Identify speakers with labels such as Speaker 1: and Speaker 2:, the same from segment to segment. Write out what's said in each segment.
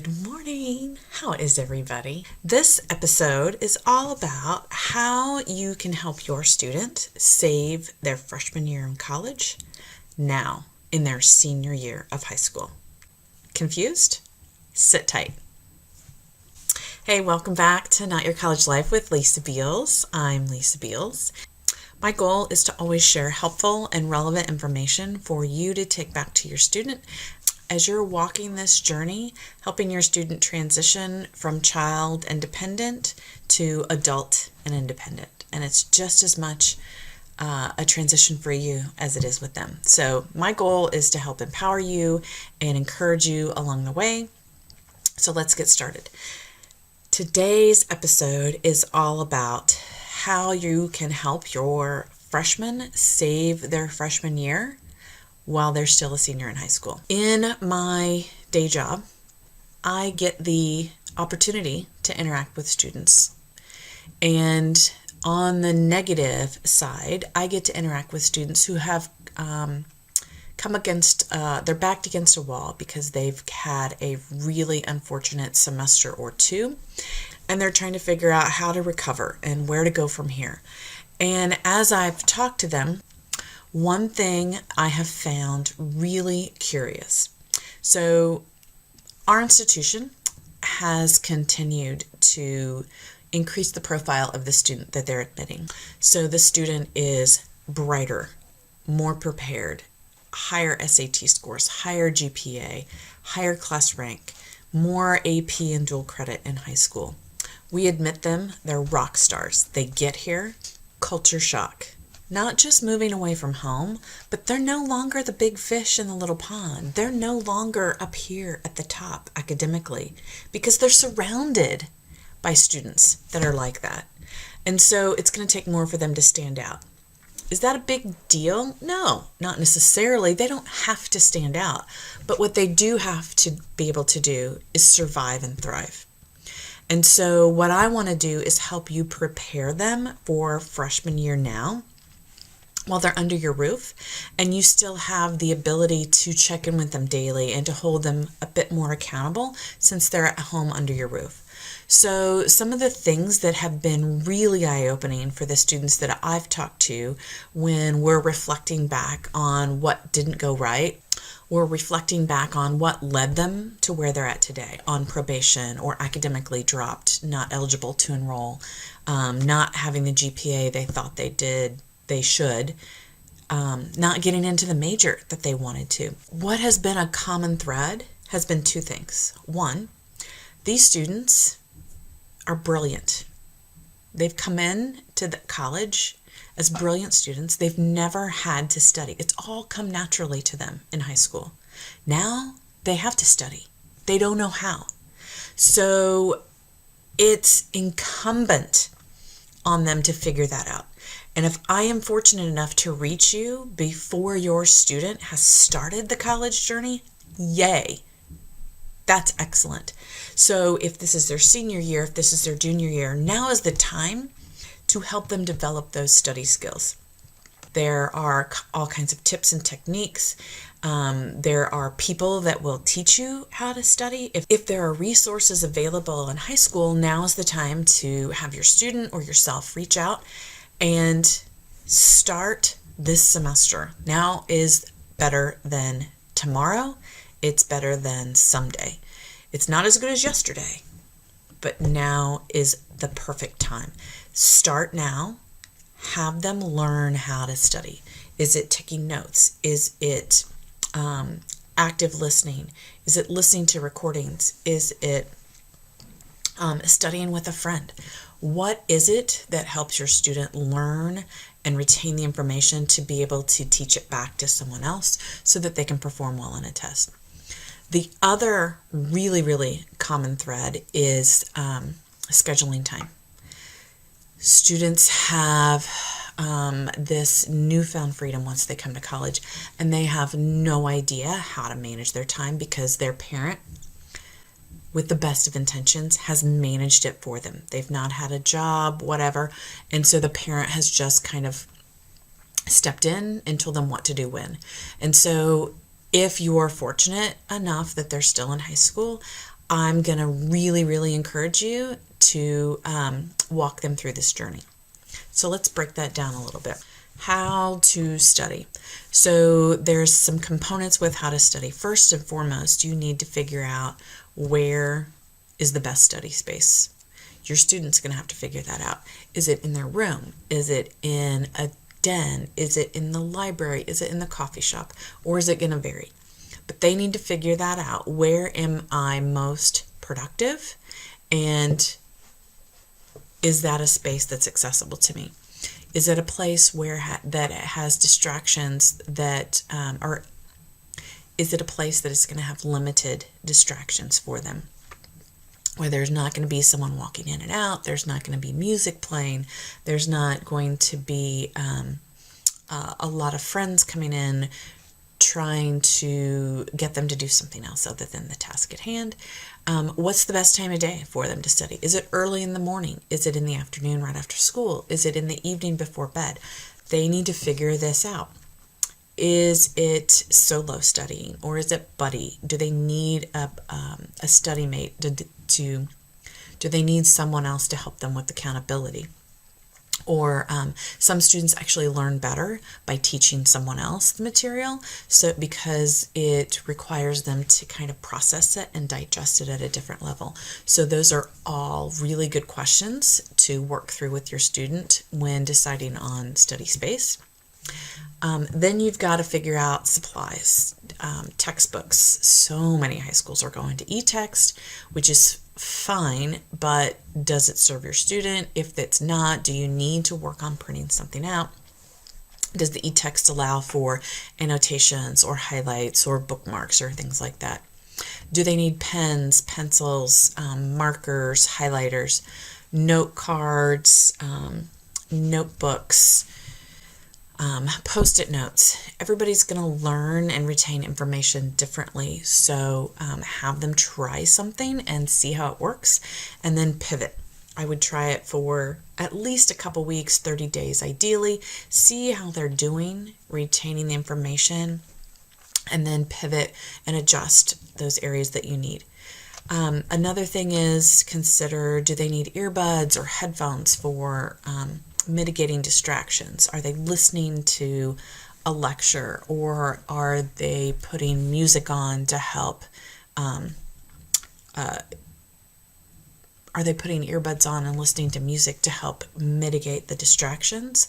Speaker 1: Good morning. How is everybody? This episode is all about how you can help your student save their freshman year in college now in their senior year of high school. Confused? Sit tight. Hey, welcome back to Not Your College Life with Lisa Beals. I'm Lisa Beals. My goal is to always share helpful and relevant information for you to take back to your student as you're walking this journey, helping your student transition from child and dependent to adult and independent. And it's just as much a transition for you as it is with them. So my goal is to help empower you and encourage you along the way. So let's get started. Today's episode is all about how you can help your freshmen save their freshman year while they're still a senior in high school. In my day job, I get the opportunity to interact with students. And on the negative side, I get to interact with students who have come against, they're backed against a wall because they've had a really unfortunate semester or two, and they're trying to figure out how to recover and where to go from here. And as I've talked to them, one thing I have found really curious. So our institution has continued to increase the profile of the student that they're admitting. So the student is brighter, more prepared, higher SAT scores, higher GPA, higher class rank, more AP and dual credit in high school. We admit them, they're rock stars. They get here, culture shock. Not just moving away from home, but they're no longer the big fish in the little pond. They're no longer up here at the top academically because they're surrounded by students that are like that. And so it's going to take more for them to stand out. Is that a big deal? No, not necessarily. They don't have to stand out. But what they do have to be able to do is survive and thrive. And so what I want to do is help you prepare them for freshman year now, while they're under your roof, and you still have the ability to check in with them daily and to hold them a bit more accountable since they're at home under your roof. So some of the things that have been really eye-opening for the students that I've talked to when we're reflecting back on what didn't go right, we're reflecting back on what led them to where they're at today, on probation or academically dropped, not eligible to enroll, not having the GPA they thought they should, not getting into the major that they wanted to. What has been a common thread has been two things. One, these students are brilliant. They've come in to the college as brilliant students. They've never had to study. It's all come naturally to them in high school. Now they have to study. They don't know how. So it's incumbent on them to figure that out. And if I am fortunate enough to reach you before your student has started the college journey, yay, that's excellent. So if this is their senior year, if this is their junior year, now is the time to help them develop those study skills. There are all kinds of tips and techniques. There are people that will teach you how to study. If there are resources available in high school, now is the time to have your student or yourself reach out and start this semester. Now is better than tomorrow. It's better than someday. It's not as good as yesterday, but now is the perfect time. Start now. Have them learn how to study. Is it taking notes? Is it active listening? Is it listening to recordings? Is it studying with a friend? What is it that helps your student learn and retain the information to be able to teach it back to someone else so that they can perform well on a test? The other really, really common thread is scheduling time. Students have this newfound freedom once they come to college, and they have no idea how to manage their time because their parent, with the best of intentions, has managed it for them. They've not had a job, whatever, and so the parent has just kind of stepped in and told them what to do when. And so if you're fortunate enough that they're still in high school, I'm going to really, really encourage you to walk them through this journey. So let's break that down a little bit. How to study. So there's some components with how to study. First and foremost, you need to figure out where is the best study space. Your student's going to have to figure that out. Is it in their room? Is it in a den? Is it in the library? Is it in the coffee shop? Or is it going to vary? But they need to figure that out. Where am I most productive? And is that a space that's accessible to me? Is it a place where that it has distractions that, or is it a place that is going to have limited distractions for them? Where there's not going to be someone walking in and out, there's not going to be music playing, there's not going to be a lot of friends coming in trying to get them to do something else other than the task at hand. What's the best time of day for them to study? Is it early in the morning? Is it in the afternoon right after school? Is it in the evening before bed? They need to figure this out. Is it solo studying or is it buddy? Do they need a study mate? Do they need someone else to help them with accountability? Or some students actually learn better by teaching someone else the material, so because it requires them to kind of process it and digest it at a different level. So those are all really good questions to work through with your student when deciding on study space. Then you've got to figure out supplies, textbooks. So many high schools are going to eText, which is fine, but does it serve your student? If it's not, do you need to work on printing something out? Does the eText allow for annotations or highlights or bookmarks or things like that? Do they need pens, pencils, markers, highlighters, note cards, notebooks, post-it notes? Everybody's going to learn and retain information differently, so have them try something and see how it works, and then pivot. I would try it for at least a couple weeks, 30 days ideally, see how they're doing, retaining the information, and then pivot and adjust those areas that you need. Another thing is consider, do they need earbuds or headphones for mitigating distractions? Are they listening to a lecture, or are they putting music on to help? Are they putting earbuds on and listening to music to help mitigate the distractions?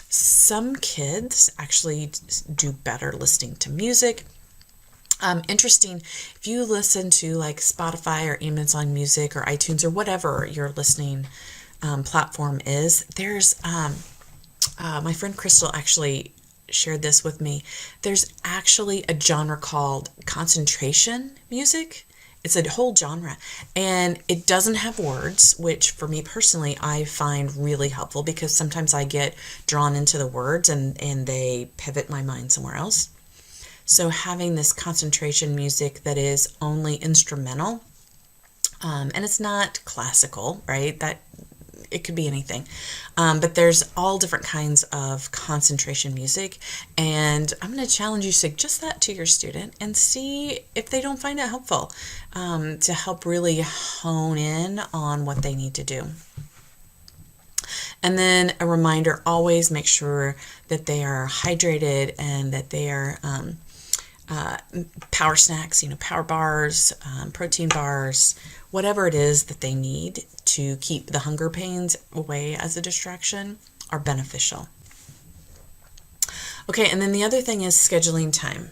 Speaker 1: Some kids actually do better listening to music. Interesting, if you listen to like Spotify or Amazon Music or iTunes or whatever your listening platform is, there's my friend Crystal actually shared this with me. There's actually a genre called concentration music. It's a whole genre, and it doesn't have words, which for me personally I find really helpful because sometimes I get drawn into the words and they pivot my mind somewhere else. So having this concentration music that is only instrumental, and it's not classical, right? That it could be anything. But there's all different kinds of concentration music, and I'm going to challenge you to suggest that to your student and see if they don't find it helpful to help really hone in on what they need to do. And then a reminder, always make sure that they are hydrated and that they are power snacks, power bars, protein bars, whatever it is that they need to keep the hunger pains away as a distraction are beneficial. Okay, and then the other thing is scheduling time.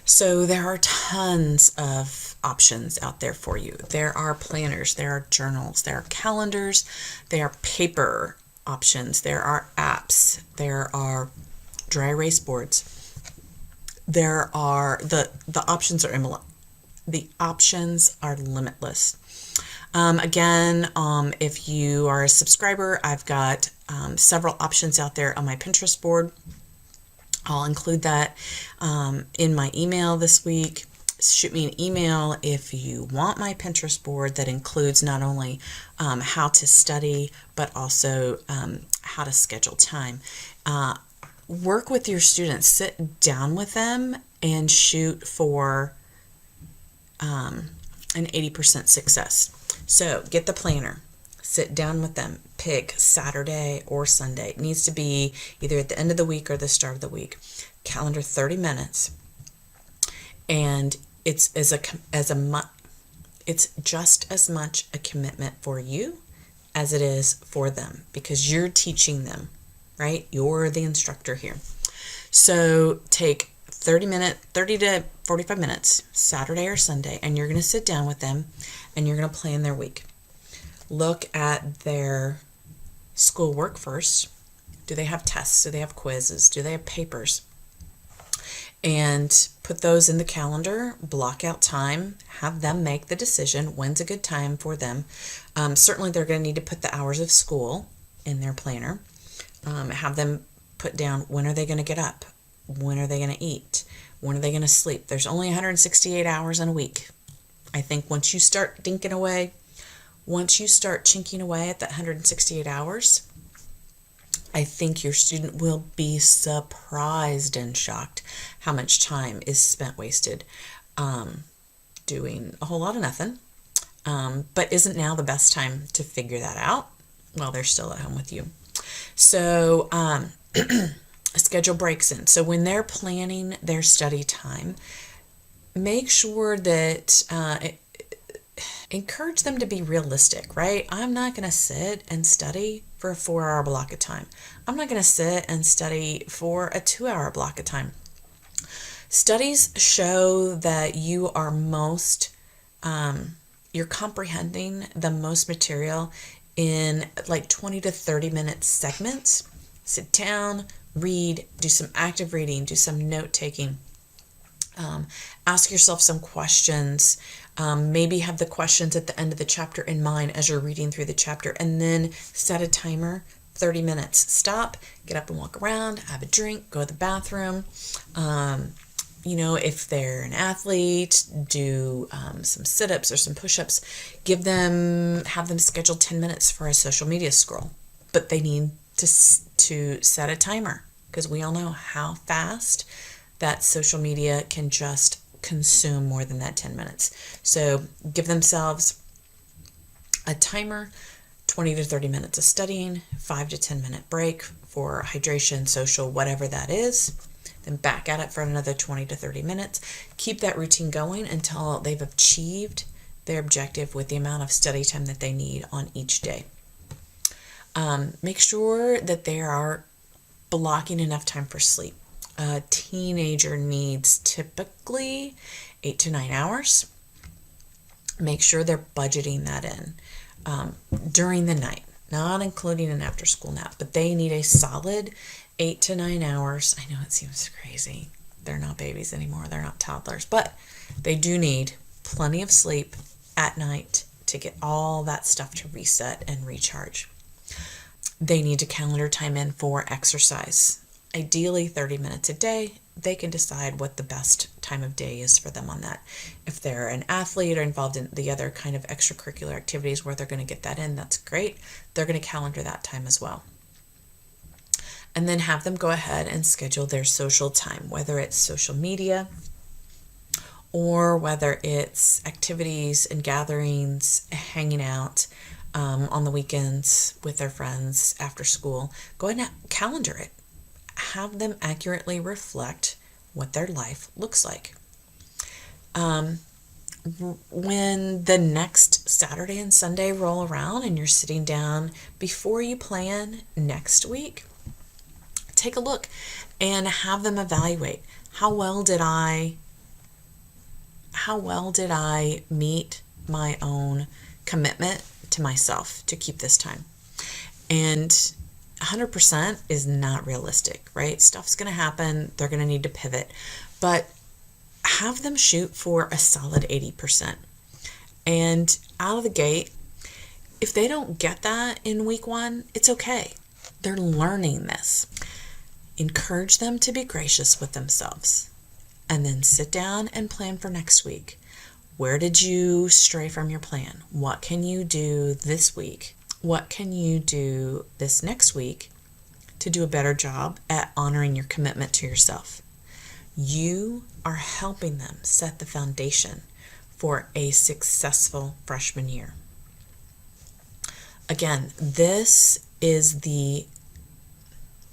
Speaker 1: So there are tons of options out there for you. There are planners, there are journals, there are calendars, there are paper options, there are apps, there are dry erase boards. There are the options are limitless. Again, if you are a subscriber, I've got several options out there on my Pinterest board. I'll include that in my email this week. Shoot me an email if you want my Pinterest board that includes not only how to study, but also how to schedule time. Work with your students, sit down with them and shoot for and 80% success. So get the planner, sit down with them, pick Saturday or Sunday. It needs to be either at the end of the week or the start of the week. Calendar 30 minutes. And it's it's just as much a commitment for you as it is for them, because you're teaching them, right? You're the instructor here. So take 30 to 45 minutes, Saturday or Sunday, and you're going to sit down with them and you're going to plan their week. Look at their schoolwork first. Do they have tests? Do they have quizzes? Do they have papers? And put those in the calendar, block out time, have them make the decision when's a good time for them. Certainly they're going to need to put the hours of school in their planner. Have them put down when are they going to get up, when are they going to eat, when are they going to sleep. There's only 168 hours in a week. I think once you start chinking away at that 168 hours, I think your student will be surprised and shocked how much time is spent wasted doing a whole lot of nothing. But isn't now the best time to figure that out while they're still at home with you? So schedule breaks in. So when they're planning their study time, make sure that encourage them to be realistic, right? I'm not going to sit and study for a 4-hour block of time. I'm not going to sit and study for a 2-hour block of time. Studies show that you are you're comprehending the most material in like 20 to 30 minute segments. Sit down, read, do some active reading, do some note taking. Ask yourself some questions. Maybe have the questions at the end of the chapter in mind as you're reading through the chapter, and then set a timer, 30 minutes. Stop, get up and walk around, have a drink, go to the bathroom. If they're an athlete, do some sit-ups or some push-ups. Have them schedule 10 minutes for a social media scroll. But they need to set a timer, because we all know how fast that social media can just consume more than that 10 minutes. So give themselves a timer, 20 to 30 minutes of studying, 5 to 10 minute break for hydration, social, whatever that is. Then back at it for another 20 to 30 minutes. Keep that routine going until they've achieved their objective with the amount of study time that they need on each day. Make sure that they are blocking enough time for sleep. A teenager needs typically 8 to 9 hours. Make sure they're budgeting that in during the night, not including an after school nap, but they need a solid 8 to 9 hours. I know it seems crazy. They're not babies anymore. They're not toddlers, but they do need plenty of sleep at night to get all that stuff to reset and recharge. They need to calendar time in for exercise. Ideally 30 minutes a day. They can decide what the best time of day is for them on that. If they're an athlete or involved in the other kind of extracurricular activities where they're going to get that in, that's great. They're going to calendar that time as well. And then have them go ahead and schedule their social time, whether it's social media or whether it's activities and gatherings, hanging out on the weekends with their friends after school. Go ahead and calendar it. Have them accurately reflect what their life looks like. When the next Saturday and Sunday roll around and you're sitting down before you plan next week, take a look and have them evaluate how well did I meet my own commitment to myself to keep this time. And 100% is not realistic, right? Stuff's going to happen. They're going to need to pivot, but have them shoot for a solid 80%. And out of the gate, if they don't get that in week 1, it's okay. They're learning this. Encourage them to be gracious with themselves, and then sit down and plan for next week. Where did you stray from your plan? What can you do this week? What can you do this next week to do a better job at honoring your commitment to yourself? You are helping them set the foundation for a successful freshman year. Again, this is the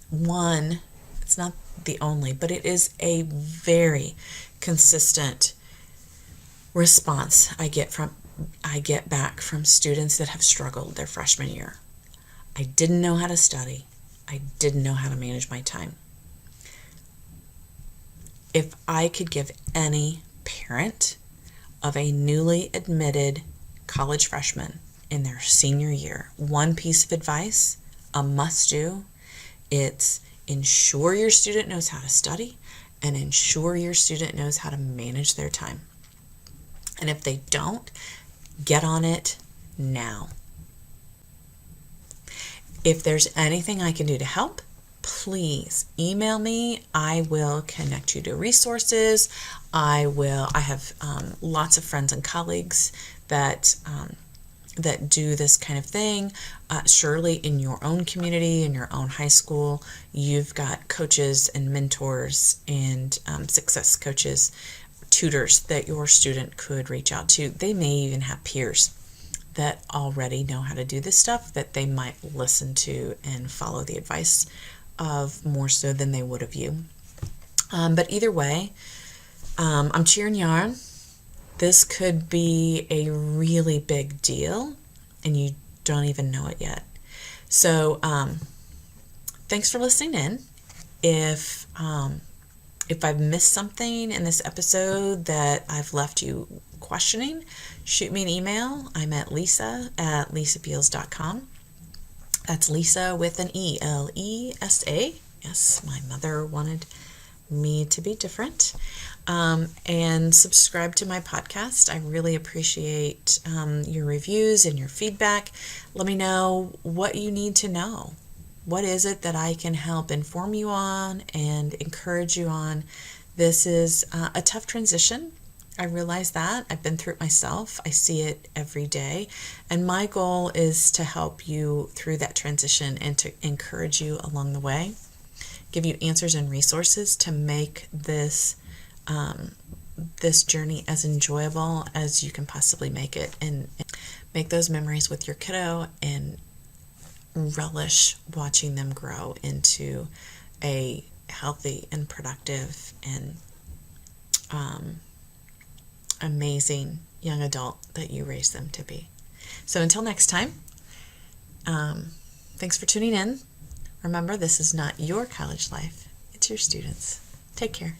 Speaker 1: one, it's not the only, but it is a very consistent response I get back from students that have struggled their freshman year. I didn't know how to study. I didn't know how to manage my time. If I could give any parent of a newly admitted college freshman in their senior year one piece of advice, a must-do, it's ensure your student knows how to study and ensure your student knows how to manage their time. And if they don't, get on it now. If there's anything I can do to help, please email me. I will connect you to resources. I have lots of friends and colleagues that do this kind of thing. Surely in your own community, in your own high school, you've got coaches and mentors and success coaches, tutors that your student could reach out to. They may even have peers that already know how to do this stuff that they might listen to and follow the advice of more so than they would of you. But either way, I'm cheering you on. This could be a really big deal and you don't even know it yet. So thanks for listening in. If I've missed something in this episode that I've left you questioning, shoot me an email. I'm at lisa@lisabeals.com. That's Lisa with an E-L-E-S-A. Yes, my mother wanted me to be different. And subscribe to my podcast. I really appreciate your reviews and your feedback. Let me know what you need to know. What is it that I can help inform you on and encourage you on? This is a tough transition. I realize that. I've been through it myself. I see it every day. And my goal is to help you through that transition and to encourage you along the way, give you answers and resources to make this journey as enjoyable as you can possibly make it, and make those memories with your kiddo and relish watching them grow into a healthy and productive and amazing young adult that you raise them to be. So until next time, thanks for tuning in. Remember, this is not your college life, it's your students. Take care.